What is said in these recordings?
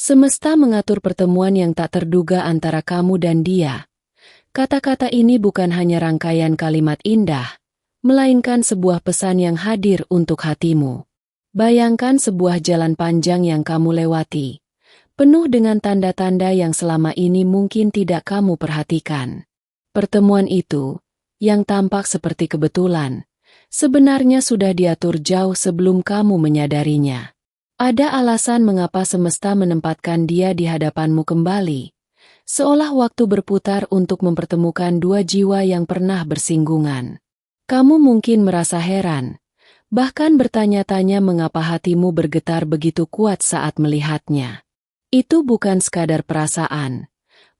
Semesta mengatur pertemuan yang tak terduga antara kamu dan dia. Kata-kata ini bukan hanya rangkaian kalimat indah, melainkan sebuah pesan yang hadir untuk hatimu. Bayangkan sebuah jalan panjang yang kamu lewati, penuh dengan tanda-tanda yang selama ini mungkin tidak kamu perhatikan. Pertemuan itu, yang tampak seperti kebetulan, sebenarnya sudah diatur jauh sebelum kamu menyadarinya. Ada alasan mengapa semesta menempatkan dia di hadapanmu kembali, seolah waktu berputar untuk mempertemukan dua jiwa yang pernah bersinggungan. Kamu mungkin merasa heran, bahkan bertanya-tanya mengapa hatimu bergetar begitu kuat saat melihatnya. Itu bukan sekadar perasaan,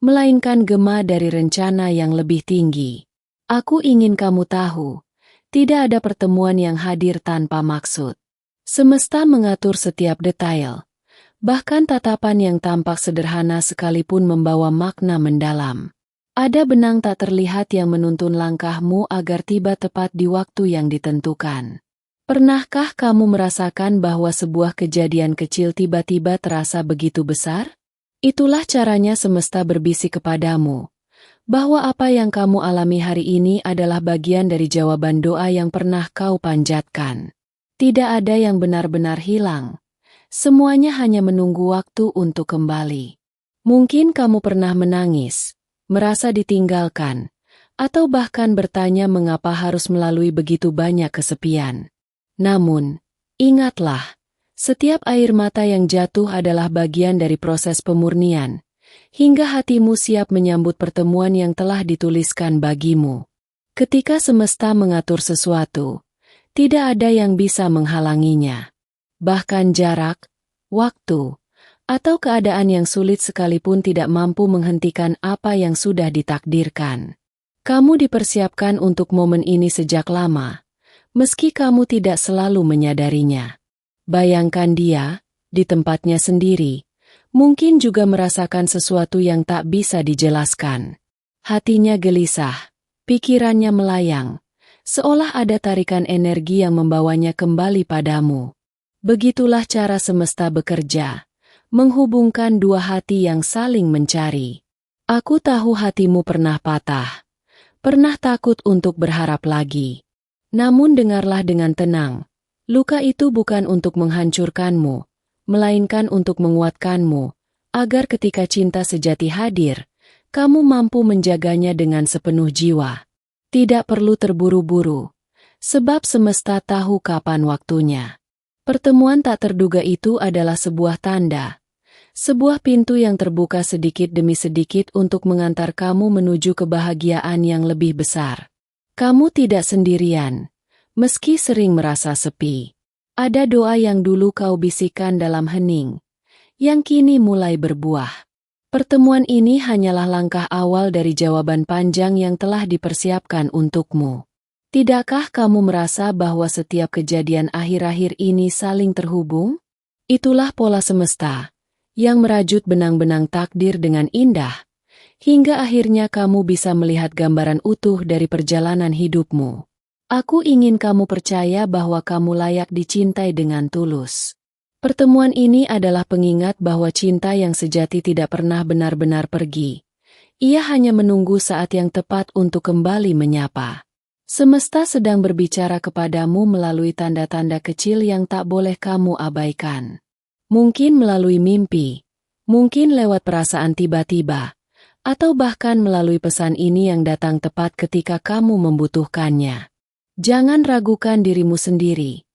melainkan gema dari rencana yang lebih tinggi. Aku ingin kamu tahu, tidak ada pertemuan yang hadir tanpa maksud. Semesta mengatur setiap detail, bahkan tatapan yang tampak sederhana sekalipun membawa makna mendalam. Ada benang tak terlihat yang menuntun langkahmu agar tiba tepat di waktu yang ditentukan. Pernahkah kamu merasakan bahwa sebuah kejadian kecil tiba-tiba terasa begitu besar? Itulah caranya semesta berbisik kepadamu, bahwa apa yang kamu alami hari ini adalah bagian dari jawaban doa yang pernah kau panjatkan. Tidak ada yang benar-benar hilang. Semuanya hanya menunggu waktu untuk kembali. Mungkin kamu pernah menangis, merasa ditinggalkan, atau bahkan bertanya mengapa harus melalui begitu banyak kesepian. Namun, ingatlah, setiap air mata yang jatuh adalah bagian dari proses pemurnian, hingga hatimu siap menyambut pertemuan yang telah dituliskan bagimu. Ketika semesta mengatur sesuatu, tidak ada yang bisa menghalanginya. Bahkan jarak, waktu, atau keadaan yang sulit sekalipun tidak mampu menghentikan apa yang sudah ditakdirkan. Kamu dipersiapkan untuk momen ini sejak lama, meski kamu tidak selalu menyadarinya. Bayangkan dia, di tempatnya sendiri, mungkin juga merasakan sesuatu yang tak bisa dijelaskan. Hatinya gelisah, pikirannya melayang, seolah ada tarikan energi yang membawanya kembali padamu. Begitulah cara semesta bekerja, menghubungkan dua hati yang saling mencari. Aku tahu hatimu pernah patah, pernah takut untuk berharap lagi. Namun dengarlah dengan tenang, luka itu bukan untuk menghancurkanmu, melainkan untuk menguatkanmu, agar ketika cinta sejati hadir, kamu mampu menjaganya dengan sepenuh jiwa. Tidak perlu terburu-buru, sebab semesta tahu kapan waktunya. Pertemuan tak terduga itu adalah sebuah tanda, sebuah pintu yang terbuka sedikit demi sedikit untuk mengantar kamu menuju kebahagiaan yang lebih besar. Kamu tidak sendirian, meski sering merasa sepi. Ada doa yang dulu kau bisikkan dalam hening, yang kini mulai berbuah. Pertemuan ini hanyalah langkah awal dari jawaban panjang yang telah dipersiapkan untukmu. Tidakkah kamu merasa bahwa setiap kejadian akhir-akhir ini saling terhubung? Itulah pola semesta, yang merajut benang-benang takdir dengan indah, hingga akhirnya kamu bisa melihat gambaran utuh dari perjalanan hidupmu. Aku ingin kamu percaya bahwa kamu layak dicintai dengan tulus. Pertemuan ini adalah pengingat bahwa cinta yang sejati tidak pernah benar-benar pergi. Ia hanya menunggu saat yang tepat untuk kembali menyapa. Semesta sedang berbicara kepadamu melalui tanda-tanda kecil yang tak boleh kamu abaikan. Mungkin melalui mimpi, mungkin lewat perasaan tiba-tiba, atau bahkan melalui pesan ini yang datang tepat ketika kamu membutuhkannya. Jangan ragukan dirimu sendiri,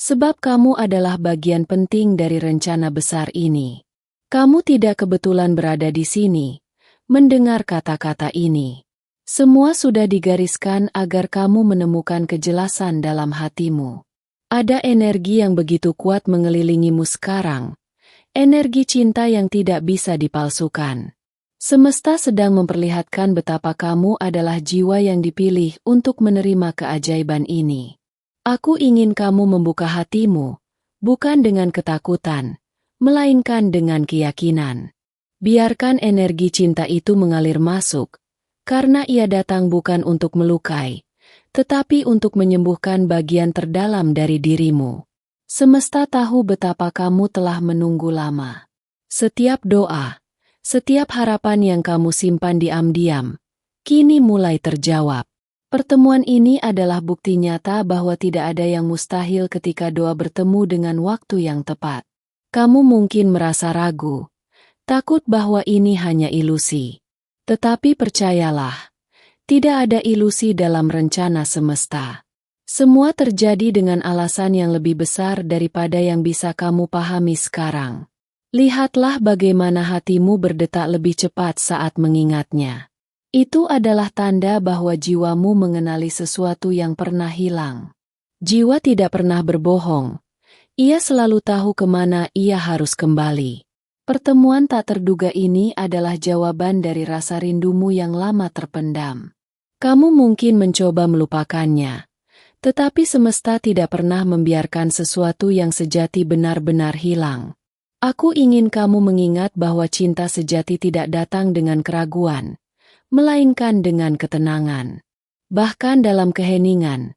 sebab kamu adalah bagian penting dari rencana besar ini. Kamu tidak kebetulan berada di sini, mendengar kata-kata ini. Semua sudah digariskan agar kamu menemukan kejelasan dalam hatimu. Ada energi yang begitu kuat mengelilingimu sekarang, energi cinta yang tidak bisa dipalsukan. Semesta sedang memperlihatkan betapa kamu adalah jiwa yang dipilih untuk menerima keajaiban ini. Aku ingin kamu membuka hatimu, bukan dengan ketakutan, melainkan dengan keyakinan. Biarkan energi cinta itu mengalir masuk, karena ia datang bukan untuk melukai, tetapi untuk menyembuhkan bagian terdalam dari dirimu. Semesta tahu betapa kamu telah menunggu lama. Setiap doa, setiap harapan yang kamu simpan diam-diam, kini mulai terjawab. Pertemuan ini adalah bukti nyata bahwa tidak ada yang mustahil ketika doa bertemu dengan waktu yang tepat. Kamu mungkin merasa ragu, takut bahwa ini hanya ilusi. Tetapi percayalah, tidak ada ilusi dalam rencana semesta. Semua terjadi dengan alasan yang lebih besar daripada yang bisa kamu pahami sekarang. Lihatlah bagaimana hatimu berdetak lebih cepat saat mengingatnya. Itu adalah tanda bahwa jiwamu mengenali sesuatu yang pernah hilang. Jiwa tidak pernah berbohong. Ia selalu tahu kemana ia harus kembali. Pertemuan tak terduga ini adalah jawaban dari rasa rindumu yang lama terpendam. Kamu mungkin mencoba melupakannya, tetapi semesta tidak pernah membiarkan sesuatu yang sejati benar-benar hilang. Aku ingin kamu mengingat bahwa cinta sejati tidak datang dengan keraguan, melainkan dengan ketenangan. Bahkan dalam keheningan,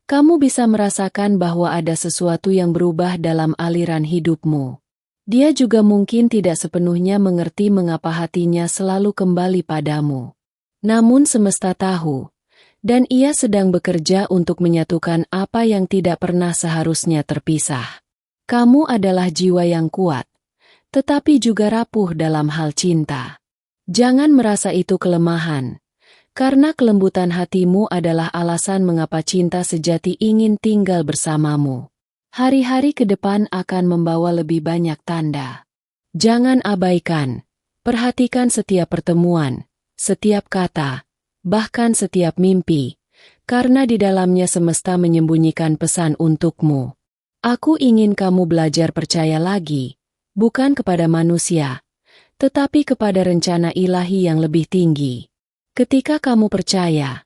kamu bisa merasakan bahwa ada sesuatu yang berubah dalam aliran hidupmu. Dia juga mungkin tidak sepenuhnya mengerti mengapa hatinya selalu kembali padamu. Namun semesta tahu, dan ia sedang bekerja untuk menyatukan apa yang tidak pernah seharusnya terpisah. Kamu adalah jiwa yang kuat, tetapi juga rapuh dalam hal cinta. Jangan merasa itu kelemahan, karena kelembutan hatimu adalah alasan mengapa cinta sejati ingin tinggal bersamamu. Hari-hari ke depan akan membawa lebih banyak tanda. Jangan abaikan, perhatikan setiap pertemuan, setiap kata, bahkan setiap mimpi, karena di dalamnya semesta menyembunyikan pesan untukmu. Aku ingin kamu belajar percaya lagi, bukan kepada manusia, tetapi kepada rencana ilahi yang lebih tinggi. Ketika kamu percaya,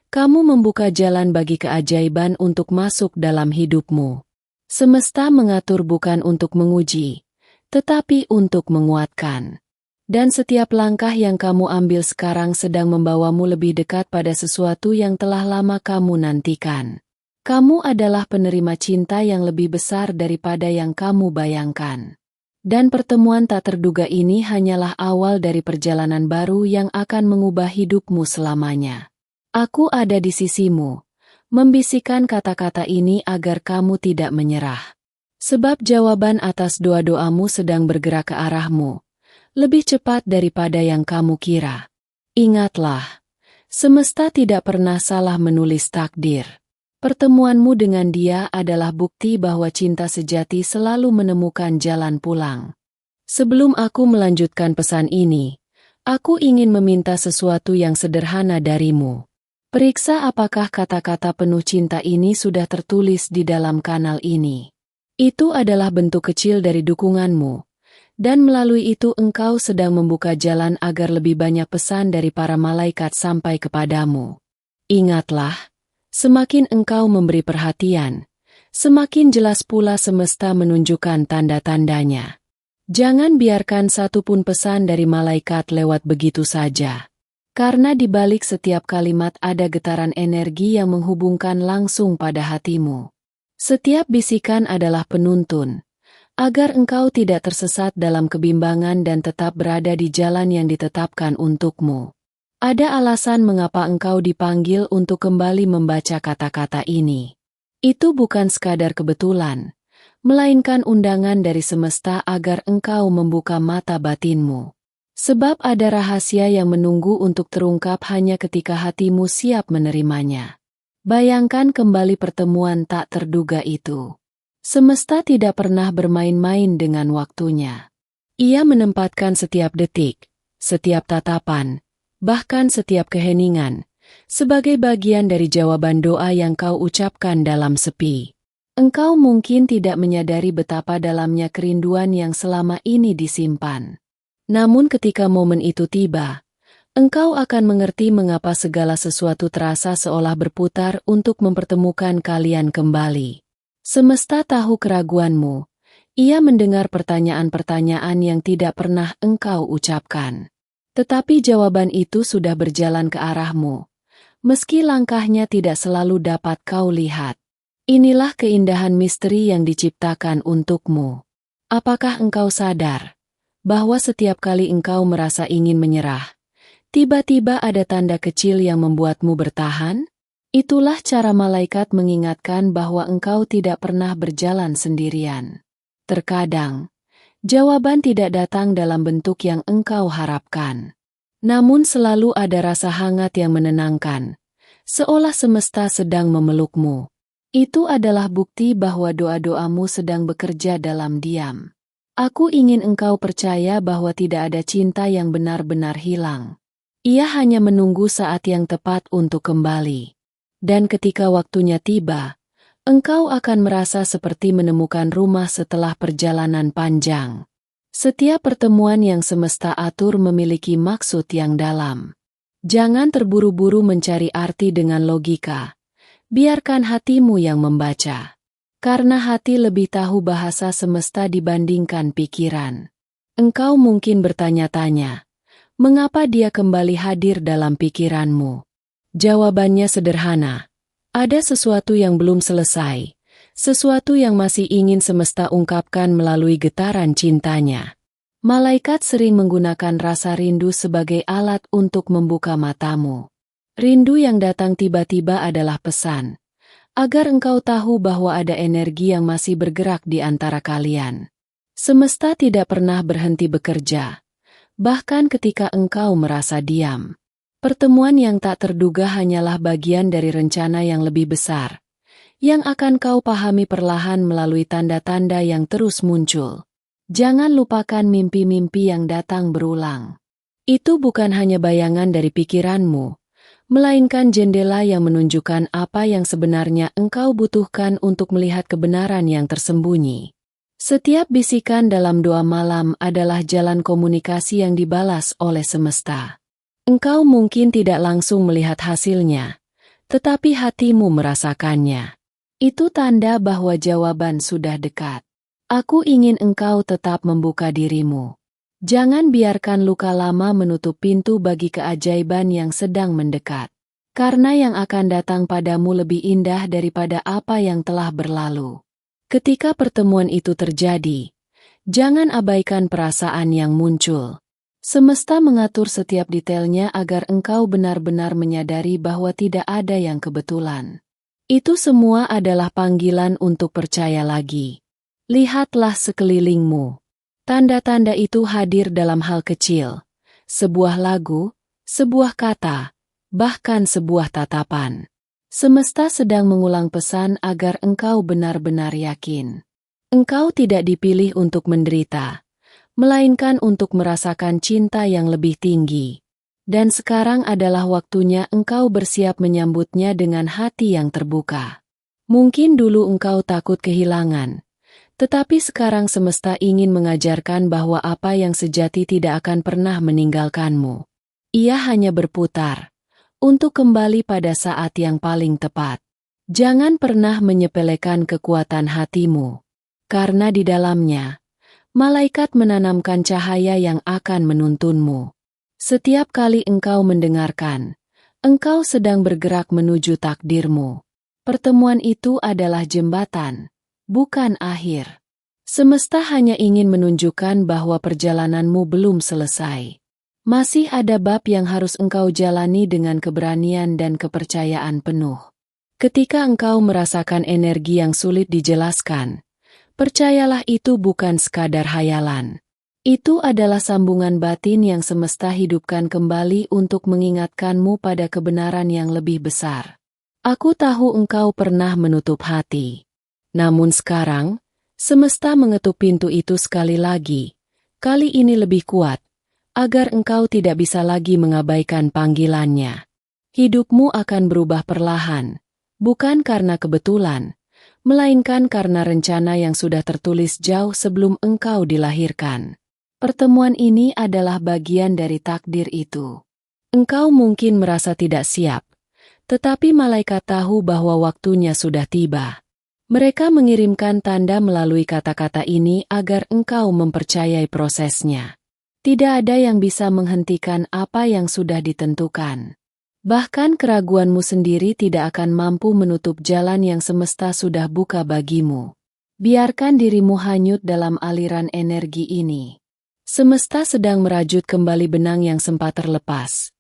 kamu membuka jalan bagi keajaiban untuk masuk dalam hidupmu. Semesta mengatur bukan untuk menguji, tetapi untuk menguatkan. Dan setiap langkah yang kamu ambil sekarang sedang membawamu lebih dekat pada sesuatu yang telah lama kamu nantikan. Kamu adalah penerima cinta yang lebih besar daripada yang kamu bayangkan. Dan pertemuan tak terduga ini hanyalah awal dari perjalanan baru yang akan mengubah hidupmu selamanya. Aku ada di sisimu, membisikkan kata-kata ini agar kamu tidak menyerah. Sebab jawaban atas doa-doamu sedang bergerak ke arahmu, lebih cepat daripada yang kamu kira. Ingatlah, semesta tidak pernah salah menulis takdir. Pertemuanmu dengan dia adalah bukti bahwa cinta sejati selalu menemukan jalan pulang. Sebelum aku melanjutkan pesan ini, aku ingin meminta sesuatu yang sederhana darimu. Periksa apakah kata-kata penuh cinta ini sudah tertulis di dalam kanal ini. Itu adalah bentuk kecil dari dukunganmu. Dan melalui itu engkau sedang membuka jalan agar lebih banyak pesan dari para malaikat sampai kepadamu. Ingatlah, semakin engkau memberi perhatian, semakin jelas pula semesta menunjukkan tanda-tandanya. Jangan biarkan satupun pesan dari malaikat lewat begitu saja. Karena di balik setiap kalimat ada getaran energi yang menghubungkan langsung pada hatimu. Setiap bisikan adalah penuntun, agar engkau tidak tersesat dalam kebimbangan dan tetap berada di jalan yang ditetapkan untukmu. Ada alasan mengapa engkau dipanggil untuk kembali membaca kata-kata ini. Itu bukan sekadar kebetulan, melainkan undangan dari semesta agar engkau membuka mata batinmu. Sebab ada rahasia yang menunggu untuk terungkap hanya ketika hatimu siap menerimanya. Bayangkan kembali pertemuan tak terduga itu. Semesta tidak pernah bermain-main dengan waktunya. Ia menempatkan setiap detik, setiap tatapan, bahkan setiap keheningan, sebagai bagian dari jawaban doa yang kau ucapkan dalam sepi. Engkau mungkin tidak menyadari betapa dalamnya kerinduan yang selama ini disimpan. Namun ketika momen itu tiba, engkau akan mengerti mengapa segala sesuatu terasa seolah berputar untuk mempertemukan kalian kembali. Semesta tahu keraguanmu. Ia mendengar pertanyaan-pertanyaan yang tidak pernah engkau ucapkan. Tetapi jawaban itu sudah berjalan ke arahmu, meski langkahnya tidak selalu dapat kau lihat. Inilah keindahan misteri yang diciptakan untukmu. Apakah engkau sadar bahwa setiap kali engkau merasa ingin menyerah, tiba-tiba ada tanda kecil yang membuatmu bertahan? Itulah cara malaikat mengingatkan bahwa engkau tidak pernah berjalan sendirian. Terkadang, jawaban tidak datang dalam bentuk yang engkau harapkan. Namun selalu ada rasa hangat yang menenangkan, seolah semesta sedang memelukmu. Itu adalah bukti bahwa doa-doamu sedang bekerja dalam diam. Aku ingin engkau percaya bahwa tidak ada cinta yang benar-benar hilang. Ia hanya menunggu saat yang tepat untuk kembali. Dan ketika waktunya tiba, engkau akan merasa seperti menemukan rumah setelah perjalanan panjang. Setiap pertemuan yang semesta atur memiliki maksud yang dalam. Jangan terburu-buru mencari arti dengan logika. Biarkan hatimu yang membaca. Karena hati lebih tahu bahasa semesta dibandingkan pikiran. Engkau mungkin bertanya-tanya, mengapa dia kembali hadir dalam pikiranmu? Jawabannya sederhana. Ada sesuatu yang belum selesai, sesuatu yang masih ingin semesta ungkapkan melalui getaran cintanya. Malaikat sering menggunakan rasa rindu sebagai alat untuk membuka matamu. Rindu yang datang tiba-tiba adalah pesan, agar engkau tahu bahwa ada energi yang masih bergerak di antara kalian. Semesta tidak pernah berhenti bekerja, bahkan ketika engkau merasa diam. Pertemuan yang tak terduga hanyalah bagian dari rencana yang lebih besar, yang akan kau pahami perlahan melalui tanda-tanda yang terus muncul. Jangan lupakan mimpi-mimpi yang datang berulang. Itu bukan hanya bayangan dari pikiranmu, melainkan jendela yang menunjukkan apa yang sebenarnya engkau butuhkan untuk melihat kebenaran yang tersembunyi. Setiap bisikan dalam doa malam adalah jalan komunikasi yang dibalas oleh semesta. Engkau mungkin tidak langsung melihat hasilnya, tetapi hatimu merasakannya. Itu tanda bahwa jawaban sudah dekat. Aku ingin engkau tetap membuka dirimu. Jangan biarkan luka lama menutup pintu bagi keajaiban yang sedang mendekat. Karena yang akan datang padamu lebih indah daripada apa yang telah berlalu. Ketika pertemuan itu terjadi, jangan abaikan perasaan yang muncul. Semesta mengatur setiap detailnya agar engkau benar-benar menyadari bahwa tidak ada yang kebetulan. Itu semua adalah panggilan untuk percaya lagi. Lihatlah sekelilingmu. Tanda-tanda itu hadir dalam hal kecil. Sebuah lagu, sebuah kata, bahkan sebuah tatapan. Semesta sedang mengulang pesan agar engkau benar-benar yakin. Engkau tidak dipilih untuk menderita, melainkan untuk merasakan cinta yang lebih tinggi. Dan sekarang adalah waktunya engkau bersiap menyambutnya dengan hati yang terbuka. Mungkin dulu engkau takut kehilangan, tetapi sekarang semesta ingin mengajarkan bahwa apa yang sejati tidak akan pernah meninggalkanmu. Ia hanya berputar, untuk kembali pada saat yang paling tepat. Jangan pernah menyepelekan kekuatan hatimu, karena di dalamnya, malaikat menanamkan cahaya yang akan menuntunmu. Setiap kali engkau mendengarkan, engkau sedang bergerak menuju takdirmu. Pertemuan itu adalah jembatan, bukan akhir. Semesta hanya ingin menunjukkan bahwa perjalananmu belum selesai. Masih ada bab yang harus engkau jalani dengan keberanian dan kepercayaan penuh. Ketika engkau merasakan energi yang sulit dijelaskan, percayalah itu bukan sekadar hayalan. Itu adalah sambungan batin yang semesta hidupkan kembali untuk mengingatkanmu pada kebenaran yang lebih besar. Aku tahu engkau pernah menutup hati. Namun sekarang, semesta mengetuk pintu itu sekali lagi. Kali ini lebih kuat, agar engkau tidak bisa lagi mengabaikan panggilannya. Hidupmu akan berubah perlahan, bukan karena kebetulan, melainkan karena rencana yang sudah tertulis jauh sebelum engkau dilahirkan. Pertemuan ini adalah bagian dari takdir itu. Engkau mungkin merasa tidak siap, tetapi malaikat tahu bahwa waktunya sudah tiba. Mereka mengirimkan tanda melalui kata-kata ini agar engkau mempercayai prosesnya. Tidak ada yang bisa menghentikan apa yang sudah ditentukan. Bahkan keraguanmu sendiri tidak akan mampu menutup jalan yang semesta sudah buka bagimu. Biarkan dirimu hanyut dalam aliran energi ini. Semesta sedang merajut kembali benang yang sempat terlepas,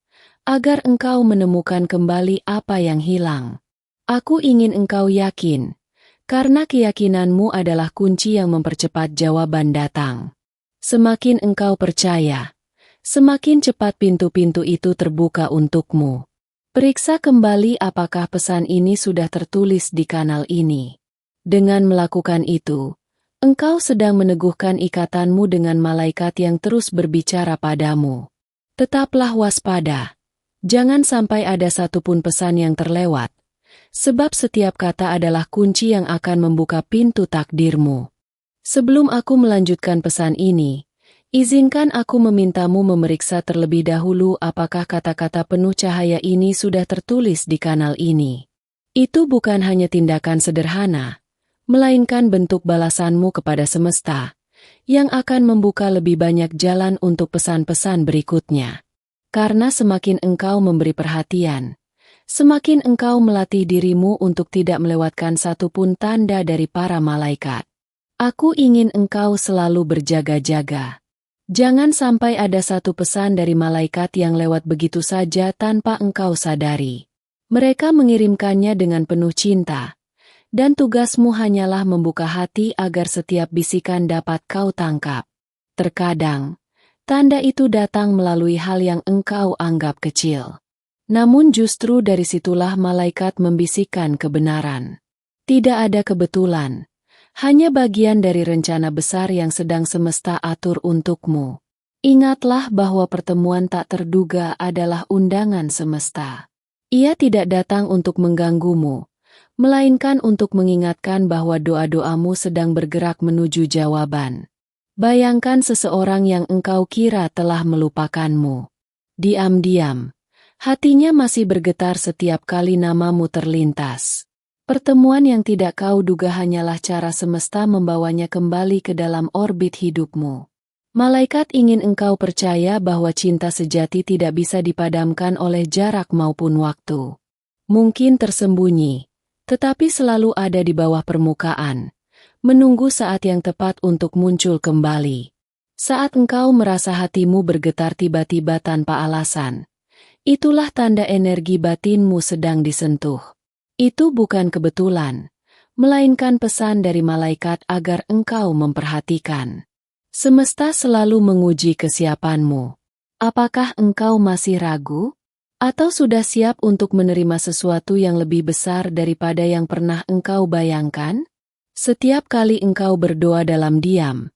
agar engkau menemukan kembali apa yang hilang. Aku ingin engkau yakin, karena keyakinanmu adalah kunci yang mempercepat jawaban datang. Semakin engkau percaya, semakin cepat pintu-pintu itu terbuka untukmu. Periksa kembali apakah pesan ini sudah tertulis di kanal ini. Dengan melakukan itu, engkau sedang meneguhkan ikatanmu dengan malaikat yang terus berbicara padamu. Tetaplah waspada. Jangan sampai ada satupun pesan yang terlewat, sebab setiap kata adalah kunci yang akan membuka pintu takdirmu. Sebelum aku melanjutkan pesan ini, izinkan aku memintamu memeriksa terlebih dahulu apakah kata-kata penuh cahaya ini sudah tertulis di kanal ini. Itu bukan hanya tindakan sederhana, melainkan bentuk balasanmu kepada semesta, yang akan membuka lebih banyak jalan untuk pesan-pesan berikutnya. Karena semakin engkau memberi perhatian, semakin engkau melatih dirimu untuk tidak melewatkan satupun tanda dari para malaikat. Aku ingin engkau selalu berjaga-jaga. Jangan sampai ada satu pesan dari malaikat yang lewat begitu saja tanpa engkau sadari. Mereka mengirimkannya dengan penuh cinta, dan tugasmu hanyalah membuka hati agar setiap bisikan dapat kau tangkap. Terkadang, tanda itu datang melalui hal yang engkau anggap kecil. Namun justru dari situlah malaikat membisikkan kebenaran. Tidak ada kebetulan, hanya bagian dari rencana besar yang sedang semesta atur untukmu. Ingatlah bahwa pertemuan tak terduga adalah undangan semesta. Ia tidak datang untuk mengganggumu, melainkan untuk mengingatkan bahwa doa-doamu sedang bergerak menuju jawaban. Bayangkan seseorang yang engkau kira telah melupakanmu. Diam-diam, hatinya masih bergetar setiap kali namamu terlintas. Pertemuan yang tidak kau duga hanyalah cara semesta membawanya kembali ke dalam orbit hidupmu. Malaikat ingin engkau percaya bahwa cinta sejati tidak bisa dipadamkan oleh jarak maupun waktu. Mungkin tersembunyi, tetapi selalu ada di bawah permukaan, menunggu saat yang tepat untuk muncul kembali. Saat engkau merasa hatimu bergetar tiba-tiba tanpa alasan, itulah tanda energi batinmu sedang disentuh. Itu bukan kebetulan, melainkan pesan dari malaikat agar engkau memperhatikan. Semesta selalu menguji kesiapanmu. Apakah engkau masih ragu? Atau sudah siap untuk menerima sesuatu yang lebih besar daripada yang pernah engkau bayangkan? Setiap kali engkau berdoa dalam diam,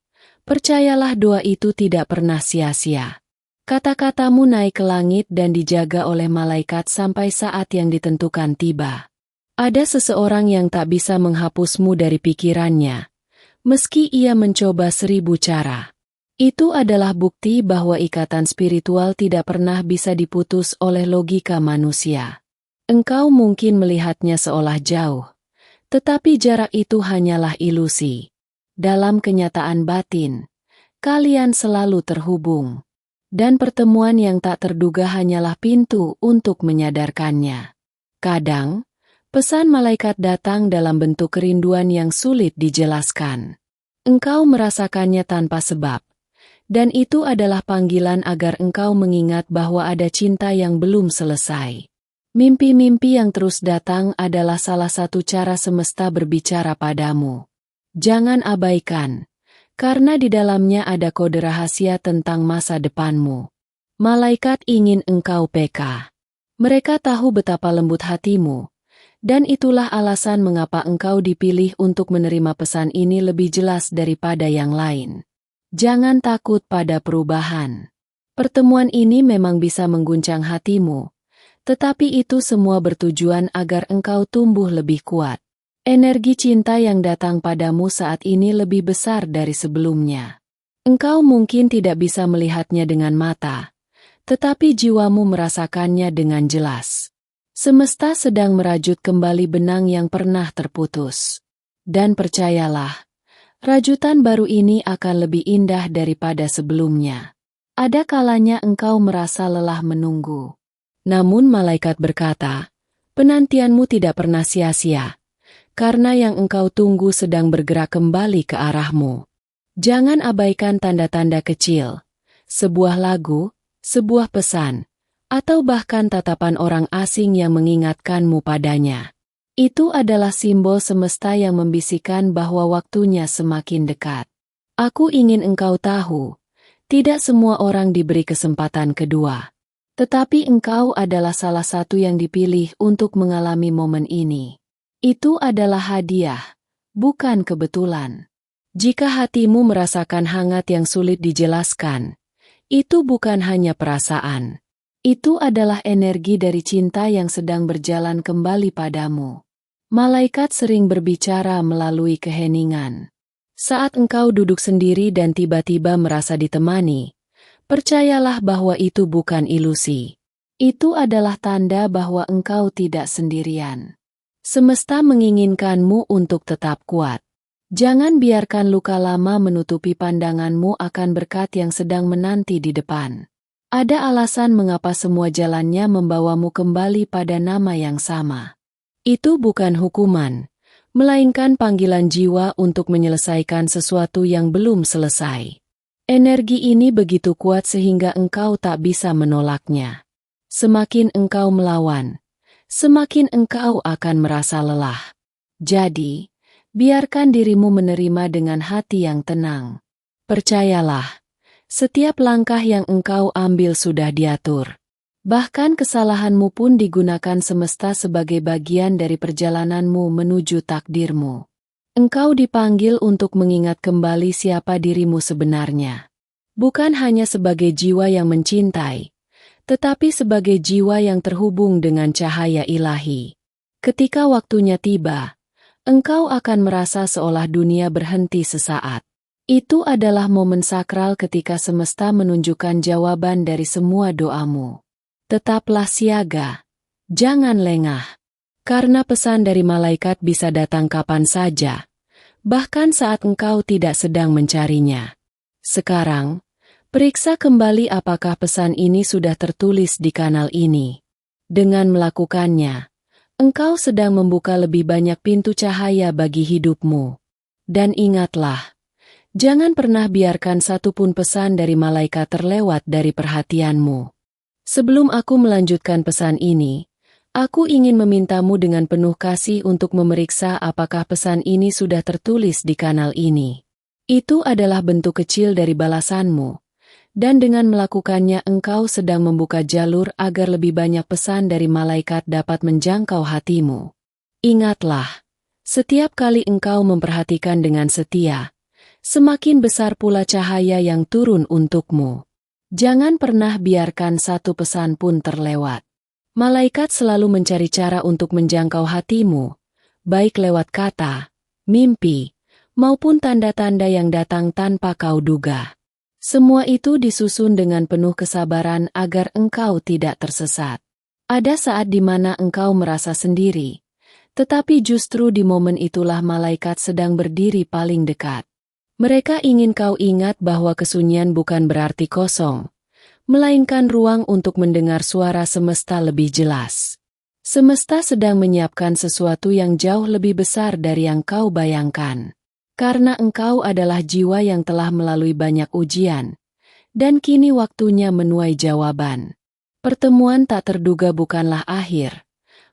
percayalah doa itu tidak pernah sia-sia. Kata-katamu naik ke langit dan dijaga oleh malaikat sampai saat yang ditentukan tiba. Ada seseorang yang tak bisa menghapusmu dari pikirannya, meski ia mencoba 1000 cara. Itu adalah bukti bahwa ikatan spiritual tidak pernah bisa diputus oleh logika manusia. Engkau mungkin melihatnya seolah jauh, tetapi jarak itu hanyalah ilusi. Dalam kenyataan batin, kalian selalu terhubung. Dan pertemuan yang tak terduga hanyalah pintu untuk menyadarkannya. Kadang, pesan malaikat datang dalam bentuk kerinduan yang sulit dijelaskan. Engkau merasakannya tanpa sebab. Dan itu adalah panggilan agar engkau mengingat bahwa ada cinta yang belum selesai. Mimpi-mimpi yang terus datang adalah salah satu cara semesta berbicara padamu. Jangan abaikan, karena di dalamnya ada kode rahasia tentang masa depanmu. Malaikat ingin engkau peka. Mereka tahu betapa lembut hatimu, dan itulah alasan mengapa engkau dipilih untuk menerima pesan ini lebih jelas daripada yang lain. Jangan takut pada perubahan. Pertemuan ini memang bisa mengguncang hatimu, tetapi itu semua bertujuan agar engkau tumbuh lebih kuat. Energi cinta yang datang padamu saat ini lebih besar dari sebelumnya. Engkau mungkin tidak bisa melihatnya dengan mata, tetapi jiwamu merasakannya dengan jelas. Semesta sedang merajut kembali benang yang pernah terputus. Dan percayalah, rajutan baru ini akan lebih indah daripada sebelumnya. Ada kalanya engkau merasa lelah menunggu. Namun malaikat berkata, penantianmu tidak pernah sia-sia, karena yang engkau tunggu sedang bergerak kembali ke arahmu. Jangan abaikan tanda-tanda kecil, sebuah lagu, sebuah pesan, atau bahkan tatapan orang asing yang mengingatkanmu padanya. Itu adalah simbol semesta yang membisikkan bahwa waktunya semakin dekat. Aku ingin engkau tahu, tidak semua orang diberi kesempatan kedua. Tetapi engkau adalah salah satu yang dipilih untuk mengalami momen ini. Itu adalah hadiah, bukan kebetulan. Jika hatimu merasakan hangat yang sulit dijelaskan, itu bukan hanya perasaan. Itu adalah energi dari cinta yang sedang berjalan kembali padamu. Malaikat sering berbicara melalui keheningan. Saat engkau duduk sendiri dan tiba-tiba merasa ditemani, percayalah bahwa itu bukan ilusi. Itu adalah tanda bahwa engkau tidak sendirian. Semesta menginginkanmu untuk tetap kuat. Jangan biarkan luka lama menutupi pandanganmu akan berkat yang sedang menanti di depan. Ada alasan mengapa semua jalannya membawamu kembali pada nama yang sama. Itu bukan hukuman, melainkan panggilan jiwa untuk menyelesaikan sesuatu yang belum selesai. Energi ini begitu kuat sehingga engkau tak bisa menolaknya. Semakin engkau melawan, semakin engkau akan merasa lelah. Jadi, biarkan dirimu menerima dengan hati yang tenang. Percayalah, setiap langkah yang engkau ambil sudah diatur. Bahkan kesalahanmu pun digunakan semesta sebagai bagian dari perjalananmu menuju takdirmu. Engkau dipanggil untuk mengingat kembali siapa dirimu sebenarnya. Bukan hanya sebagai jiwa yang mencintai, tetapi sebagai jiwa yang terhubung dengan cahaya ilahi. Ketika waktunya tiba, engkau akan merasa seolah dunia berhenti sesaat. Itu adalah momen sakral ketika semesta menunjukkan jawaban dari semua doamu. Tetaplah siaga, jangan lengah. Karena pesan dari malaikat bisa datang kapan saja, bahkan saat engkau tidak sedang mencarinya. Sekarang, periksa kembali apakah pesan ini sudah tertulis di kanal ini. Dengan melakukannya, engkau sedang membuka lebih banyak pintu cahaya bagi hidupmu. Dan ingatlah, jangan pernah biarkan satupun pesan dari malaikat terlewat dari perhatianmu. Sebelum aku melanjutkan pesan ini, aku ingin memintamu dengan penuh kasih untuk memeriksa apakah pesan ini sudah tertulis di kanal ini. Itu adalah bentuk kecil dari balasanmu. Dan dengan melakukannya engkau sedang membuka jalur agar lebih banyak pesan dari malaikat dapat menjangkau hatimu. Ingatlah, setiap kali engkau memperhatikan dengan setia, semakin besar pula cahaya yang turun untukmu. Jangan pernah biarkan satu pesan pun terlewat. Malaikat selalu mencari cara untuk menjangkau hatimu, baik lewat kata, mimpi, maupun tanda-tanda yang datang tanpa kau duga. Semua itu disusun dengan penuh kesabaran agar engkau tidak tersesat. Ada saat di mana engkau merasa sendiri, tetapi justru di momen itulah malaikat sedang berdiri paling dekat. Mereka ingin kau ingat bahwa kesunyian bukan berarti kosong, melainkan ruang untuk mendengar suara semesta lebih jelas. Semesta sedang menyiapkan sesuatu yang jauh lebih besar dari yang kau bayangkan. Karena engkau adalah jiwa yang telah melalui banyak ujian, dan kini waktunya menuai jawaban. Pertemuan tak terduga bukanlah akhir,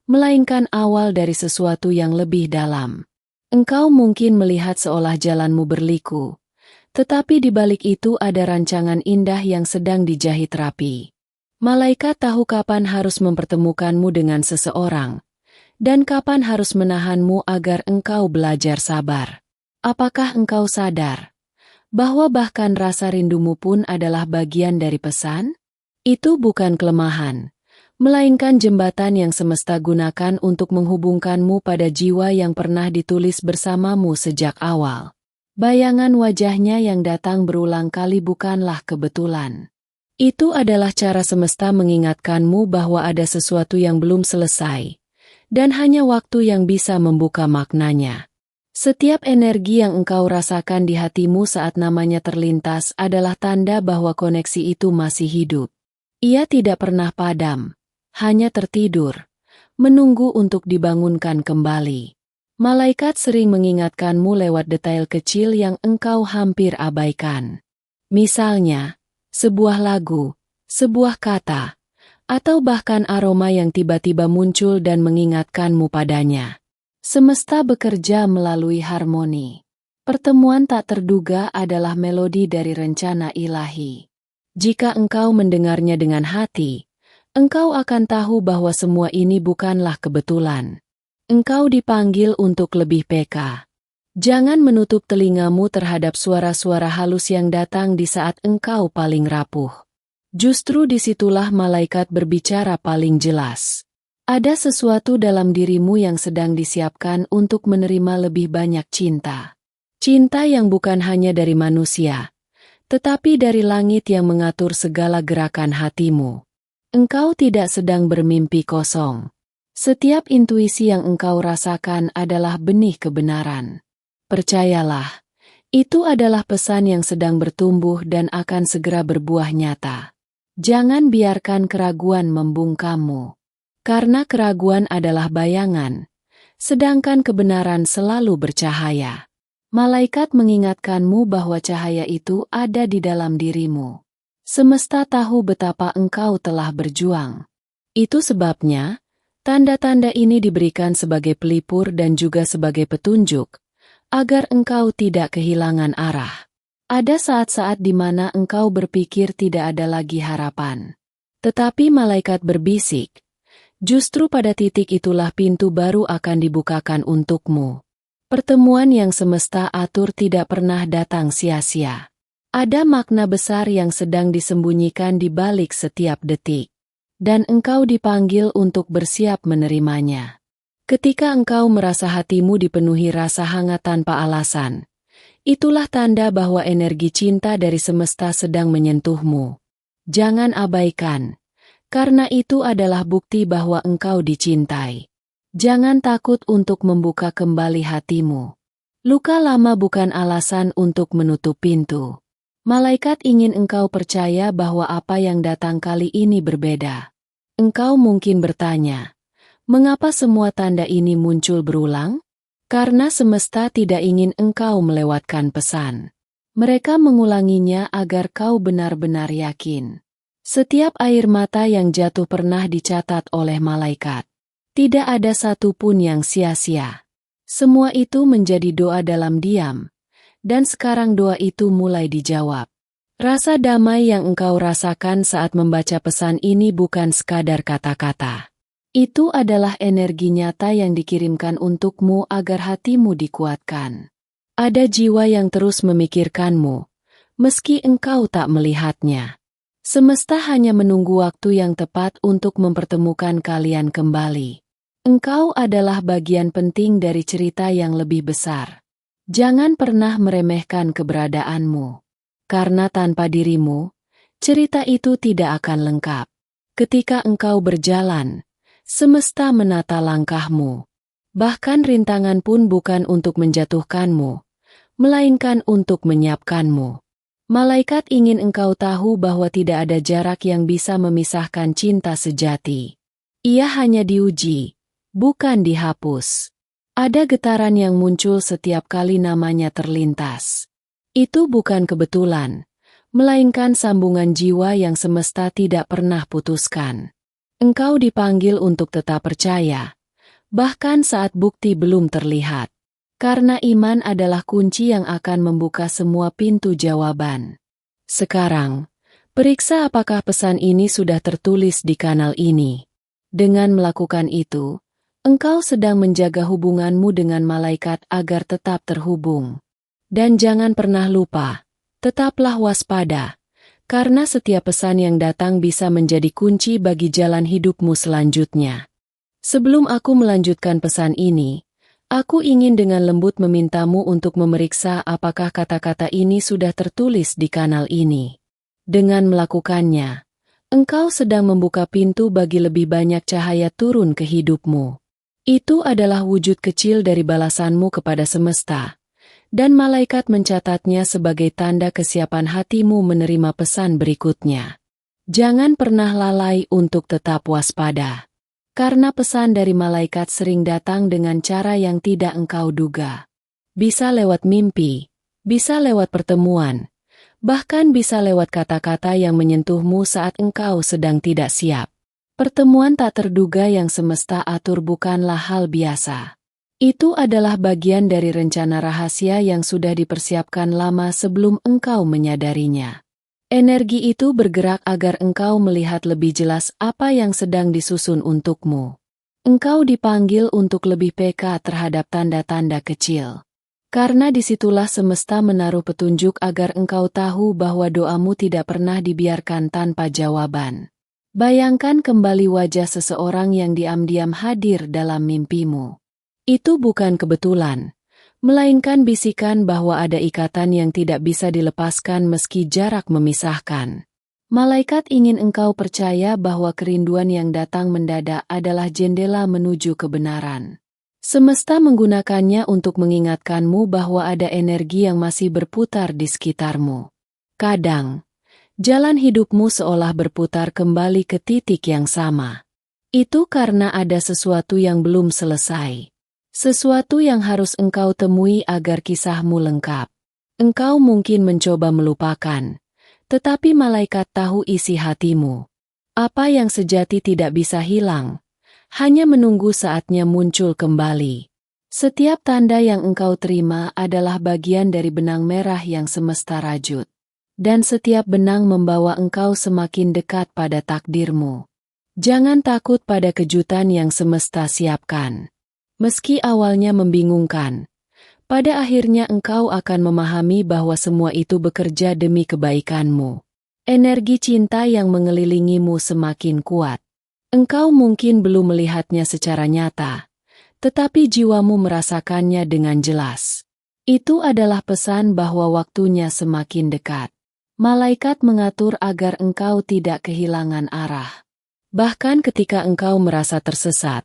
melainkan awal dari sesuatu yang lebih dalam. Engkau mungkin melihat seolah jalanmu berliku, tetapi di balik itu ada rancangan indah yang sedang dijahit rapi. Malaikat tahu kapan harus mempertemukanmu dengan seseorang, dan kapan harus menahanmu agar engkau belajar sabar. Apakah engkau sadar bahwa bahkan rasa rindumu pun adalah bagian dari pesan? Itu bukan kelemahan, melainkan jembatan yang semesta gunakan untuk menghubungkanmu pada jiwa yang pernah ditulis bersamamu sejak awal. Bayangan wajahnya yang datang berulang kali bukanlah kebetulan. Itu adalah cara semesta mengingatkanmu bahwa ada sesuatu yang belum selesai, dan hanya waktu yang bisa membuka maknanya. Setiap energi yang engkau rasakan di hatimu saat namanya terlintas adalah tanda bahwa koneksi itu masih hidup. Ia tidak pernah padam, hanya tertidur, menunggu untuk dibangunkan kembali. Malaikat sering mengingatkanmu lewat detail kecil yang engkau hampir abaikan. Misalnya, sebuah lagu, sebuah kata, atau bahkan aroma yang tiba-tiba muncul dan mengingatkanmu padanya. Semesta bekerja melalui harmoni. Pertemuan tak terduga adalah melodi dari rencana ilahi. Jika engkau mendengarnya dengan hati, engkau akan tahu bahwa semua ini bukanlah kebetulan. Engkau dipanggil untuk lebih peka. Jangan menutup telingamu terhadap suara-suara halus yang datang di saat engkau paling rapuh. Justru disitulah malaikat berbicara paling jelas. Ada sesuatu dalam dirimu yang sedang disiapkan untuk menerima lebih banyak cinta. Cinta yang bukan hanya dari manusia, tetapi dari langit yang mengatur segala gerakan hatimu. Engkau tidak sedang bermimpi kosong. Setiap intuisi yang engkau rasakan adalah benih kebenaran. Percayalah, itu adalah pesan yang sedang bertumbuh dan akan segera berbuah nyata. Jangan biarkan keraguan membungkammu. Karena keraguan adalah bayangan, sedangkan kebenaran selalu bercahaya. Malaikat mengingatkanmu bahwa cahaya itu ada di dalam dirimu. Semesta tahu betapa engkau telah berjuang. Itu sebabnya, tanda-tanda ini diberikan sebagai pelipur dan juga sebagai petunjuk, agar engkau tidak kehilangan arah. Ada saat-saat di mana engkau berpikir tidak ada lagi harapan. Tetapi malaikat berbisik, justru pada titik itulah pintu baru akan dibukakan untukmu. Pertemuan yang semesta atur tidak pernah datang sia-sia. Ada makna besar yang sedang disembunyikan di balik setiap detik. Dan engkau dipanggil untuk bersiap menerimanya. Ketika engkau merasa hatimu dipenuhi rasa hangat tanpa alasan, itulah tanda bahwa energi cinta dari semesta sedang menyentuhmu. Jangan abaikan, karena itu adalah bukti bahwa engkau dicintai. Jangan takut untuk membuka kembali hatimu. Luka lama bukan alasan untuk menutup pintu. Malaikat ingin engkau percaya bahwa apa yang datang kali ini berbeda. Engkau mungkin bertanya, mengapa semua tanda ini muncul berulang? Karena semesta tidak ingin engkau melewatkan pesan. Mereka mengulanginya agar kau benar-benar yakin. Setiap air mata yang jatuh pernah dicatat oleh malaikat. Tidak ada satupun yang sia-sia. Semua itu menjadi doa dalam diam. Dan sekarang doa itu mulai dijawab. Rasa damai yang engkau rasakan saat membaca pesan ini bukan sekadar kata-kata. Itu adalah energi nyata yang dikirimkan untukmu agar hatimu dikuatkan. Ada jiwa yang terus memikirkanmu, meski engkau tak melihatnya. Semesta hanya menunggu waktu yang tepat untuk mempertemukan kalian kembali. Engkau adalah bagian penting dari cerita yang lebih besar. Jangan pernah meremehkan keberadaanmu. Karena tanpa dirimu, cerita itu tidak akan lengkap. Ketika engkau berjalan, semesta menata langkahmu. Bahkan rintangan pun bukan untuk menjatuhkanmu, melainkan untuk menyiapkanmu. Malaikat ingin engkau tahu bahwa tidak ada jarak yang bisa memisahkan cinta sejati. Ia hanya diuji, bukan dihapus. Ada getaran yang muncul setiap kali namanya terlintas. Itu bukan kebetulan, melainkan sambungan jiwa yang semesta tidak pernah putuskan. Engkau dipanggil untuk tetap percaya, bahkan saat bukti belum terlihat. Karena iman adalah kunci yang akan membuka semua pintu jawaban. Sekarang, periksa apakah pesan ini sudah tertulis di kanal ini. Dengan melakukan itu, engkau sedang menjaga hubunganmu dengan malaikat agar tetap terhubung. Dan jangan pernah lupa, tetaplah waspada, karena setiap pesan yang datang bisa menjadi kunci bagi jalan hidupmu selanjutnya. Sebelum aku melanjutkan pesan ini, aku ingin dengan lembut memintamu untuk memeriksa apakah kata-kata ini sudah tertulis di kanal ini. Dengan melakukannya, engkau sedang membuka pintu bagi lebih banyak cahaya turun ke hidupmu. Itu adalah wujud kecil dari balasanmu kepada semesta. Dan malaikat mencatatnya sebagai tanda kesiapan hatimu menerima pesan berikutnya. Jangan pernah lalai untuk tetap waspada. Karena pesan dari malaikat sering datang dengan cara yang tidak engkau duga. Bisa lewat mimpi, bisa lewat pertemuan, bahkan bisa lewat kata-kata yang menyentuhmu saat engkau sedang tidak siap. Pertemuan tak terduga yang semesta atur bukanlah hal biasa. Itu adalah bagian dari rencana rahasia yang sudah dipersiapkan lama sebelum engkau menyadarinya. Energi itu bergerak agar engkau melihat lebih jelas apa yang sedang disusun untukmu. Engkau dipanggil untuk lebih peka terhadap tanda-tanda kecil. Karena disitulah semesta menaruh petunjuk agar engkau tahu bahwa doamu tidak pernah dibiarkan tanpa jawaban. Bayangkan kembali wajah seseorang yang diam-diam hadir dalam mimpimu. Itu bukan kebetulan, melainkan bisikan bahwa ada ikatan yang tidak bisa dilepaskan meski jarak memisahkan. Malaikat ingin engkau percaya bahwa kerinduan yang datang mendadak adalah jendela menuju kebenaran. Semesta menggunakannya untuk mengingatkanmu bahwa ada energi yang masih berputar di sekitarmu. Kadang, jalan hidupmu seolah berputar kembali ke titik yang sama. Itu karena ada sesuatu yang belum selesai. Sesuatu yang harus engkau temui agar kisahmu lengkap. Engkau mungkin mencoba melupakan, tetapi malaikat tahu isi hatimu. Apa yang sejati tidak bisa hilang, hanya menunggu saatnya muncul kembali. Setiap tanda yang engkau terima adalah bagian dari benang merah yang semesta rajut. Dan setiap benang membawa engkau semakin dekat pada takdirmu. Jangan takut pada kejutan yang semesta siapkan. Meski awalnya membingungkan, pada akhirnya engkau akan memahami bahwa semua itu bekerja demi kebaikanmu. Energi cinta yang mengelilingimu semakin kuat. Engkau mungkin belum melihatnya secara nyata, tetapi jiwamu merasakannya dengan jelas. Itu adalah pesan bahwa waktunya semakin dekat. Malaikat mengatur agar engkau tidak kehilangan arah. Bahkan ketika engkau merasa tersesat,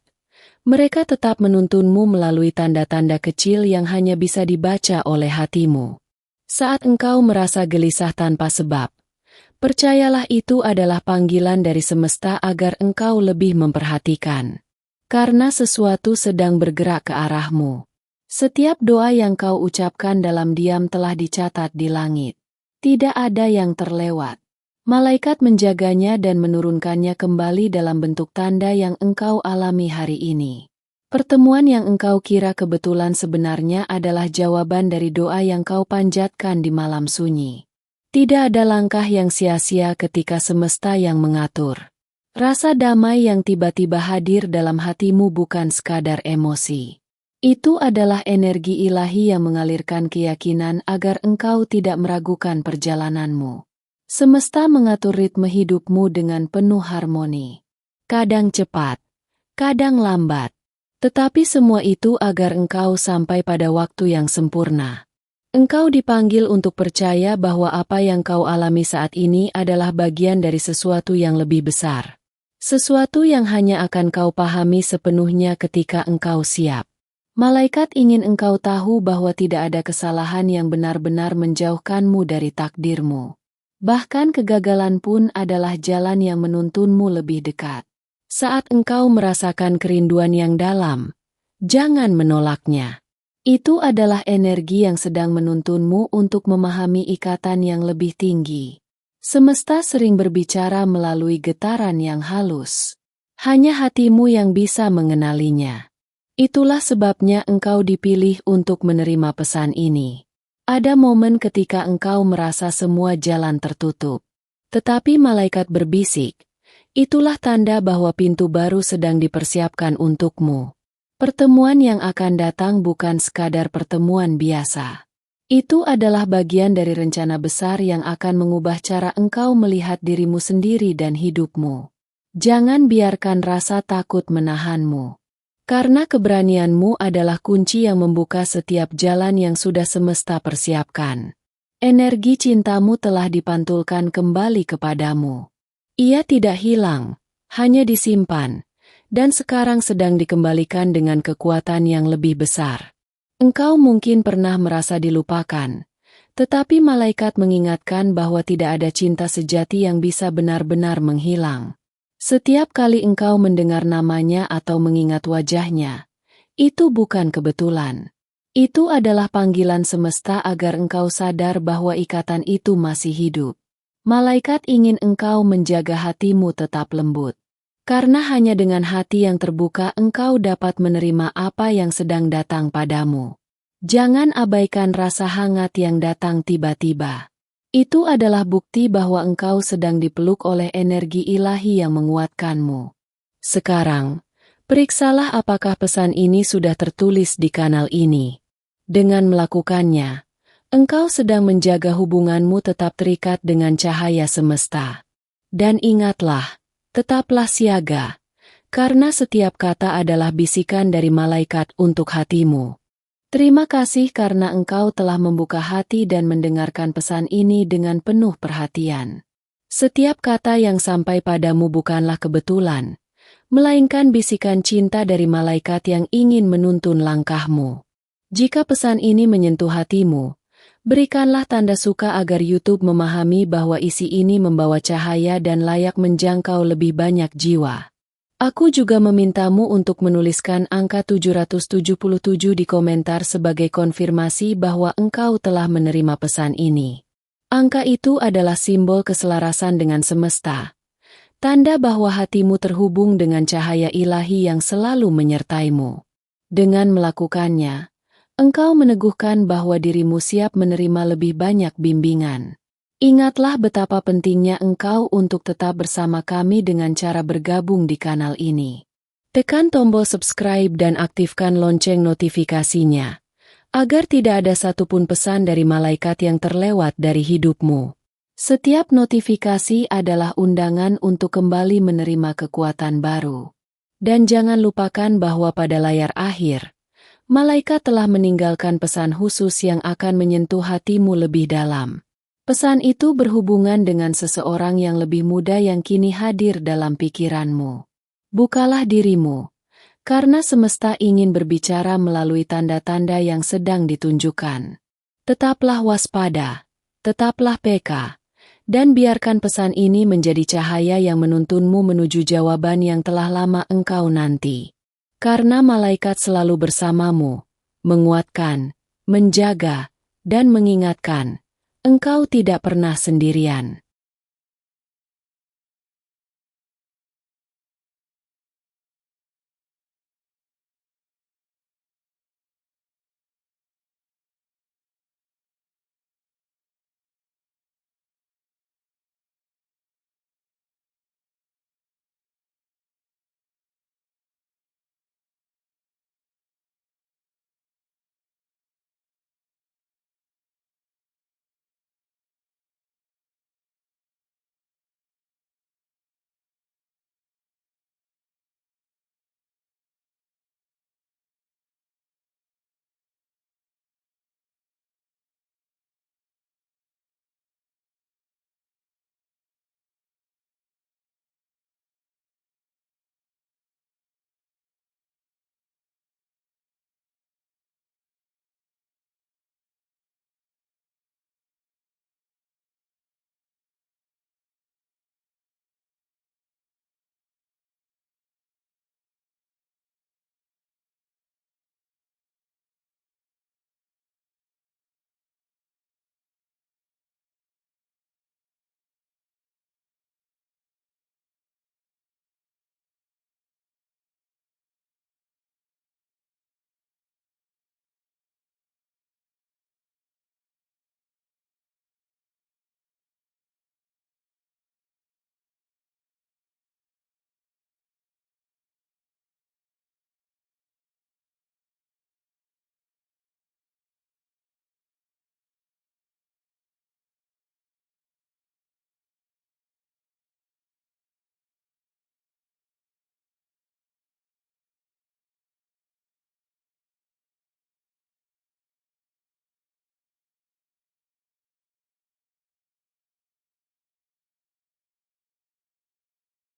mereka tetap menuntunmu melalui tanda-tanda kecil yang hanya bisa dibaca oleh hatimu. Saat engkau merasa gelisah tanpa sebab, percayalah itu adalah panggilan dari semesta agar engkau lebih memperhatikan. Karena sesuatu sedang bergerak ke arahmu. Setiap doa yang kau ucapkan dalam diam telah dicatat di langit. Tidak ada yang terlewat. Malaikat menjaganya dan menurunkannya kembali dalam bentuk tanda yang engkau alami hari ini. Pertemuan yang engkau kira kebetulan sebenarnya adalah jawaban dari doa yang kau panjatkan di malam sunyi. Tidak ada langkah yang sia-sia ketika semesta yang mengatur. Rasa damai yang tiba-tiba hadir dalam hatimu bukan sekadar emosi. Itu adalah energi ilahi yang mengalirkan keyakinan agar engkau tidak meragukan perjalananmu. Semesta mengatur ritme hidupmu dengan penuh harmoni. Kadang cepat, kadang lambat. Tetapi semua itu agar engkau sampai pada waktu yang sempurna. Engkau dipanggil untuk percaya bahwa apa yang kau alami saat ini adalah bagian dari sesuatu yang lebih besar. Sesuatu yang hanya akan kau pahami sepenuhnya ketika engkau siap. Malaikat ingin engkau tahu bahwa tidak ada kesalahan yang benar-benar menjauhkanmu dari takdirmu. Bahkan kegagalan pun adalah jalan yang menuntunmu lebih dekat. Saat engkau merasakan kerinduan yang dalam, jangan menolaknya. Itu adalah energi yang sedang menuntunmu untuk memahami ikatan yang lebih tinggi. Semesta sering berbicara melalui getaran yang halus. Hanya hatimu yang bisa mengenalinya. Itulah sebabnya engkau dipilih untuk menerima pesan ini. Ada momen ketika engkau merasa semua jalan tertutup. Tetapi malaikat berbisik, itulah tanda bahwa pintu baru sedang dipersiapkan untukmu. Pertemuan yang akan datang bukan sekadar pertemuan biasa. Itu adalah bagian dari rencana besar yang akan mengubah cara engkau melihat dirimu sendiri dan hidupmu. Jangan biarkan rasa takut menahanmu. Karena keberanianmu adalah kunci yang membuka setiap jalan yang sudah semesta persiapkan. Energi cintamu telah dipantulkan kembali kepadamu. Ia tidak hilang, hanya disimpan, dan sekarang sedang dikembalikan dengan kekuatan yang lebih besar. Engkau mungkin pernah merasa dilupakan, tetapi malaikat mengingatkan bahwa tidak ada cinta sejati yang bisa benar-benar menghilang. Setiap kali engkau mendengar namanya atau mengingat wajahnya, itu bukan kebetulan. Itu adalah panggilan semesta agar engkau sadar bahwa ikatan itu masih hidup. Malaikat ingin engkau menjaga hatimu tetap lembut. Karena hanya dengan hati yang terbuka engkau dapat menerima apa yang sedang datang padamu. Jangan abaikan rasa hangat yang datang tiba-tiba. Itu adalah bukti bahwa engkau sedang dipeluk oleh energi ilahi yang menguatkanmu. Sekarang, periksalah apakah pesan ini sudah tertulis di kanal ini. Dengan melakukannya, engkau sedang menjaga hubunganmu tetap terikat dengan cahaya semesta. Dan ingatlah, tetaplah siaga, karena setiap kata adalah bisikan dari malaikat untuk hatimu. Terima kasih karena engkau telah membuka hati dan mendengarkan pesan ini dengan penuh perhatian. Setiap kata yang sampai padamu bukanlah kebetulan, melainkan bisikan cinta dari malaikat yang ingin menuntun langkahmu. Jika pesan ini menyentuh hatimu, berikanlah tanda suka agar YouTube memahami bahwa isi ini membawa cahaya dan layak menjangkau lebih banyak jiwa. Aku juga memintamu untuk menuliskan angka 777 di komentar sebagai konfirmasi bahwa engkau telah menerima pesan ini. Angka itu adalah simbol keselarasan dengan semesta. Tanda bahwa hatimu terhubung dengan cahaya ilahi yang selalu menyertaimu. Dengan melakukannya, engkau meneguhkan bahwa dirimu siap menerima lebih banyak bimbingan. Ingatlah betapa pentingnya engkau untuk tetap bersama kami dengan cara bergabung di kanal ini. Tekan tombol subscribe dan aktifkan lonceng notifikasinya, agar tidak ada satupun pesan dari malaikat yang terlewat dari hidupmu. Setiap notifikasi adalah undangan untuk kembali menerima kekuatan baru. Dan jangan lupakan bahwa pada layar akhir, malaikat telah meninggalkan pesan khusus yang akan menyentuh hatimu lebih dalam. Pesan itu berhubungan dengan seseorang yang lebih muda yang kini hadir dalam pikiranmu. Bukalah dirimu, karena semesta ingin berbicara melalui tanda-tanda yang sedang ditunjukkan. Tetaplah waspada, tetaplah peka, dan biarkan pesan ini menjadi cahaya yang menuntunmu menuju jawaban yang telah lama engkau nanti. Karena malaikat selalu bersamamu, menguatkan, menjaga, dan mengingatkan. Engkau tidak pernah sendirian.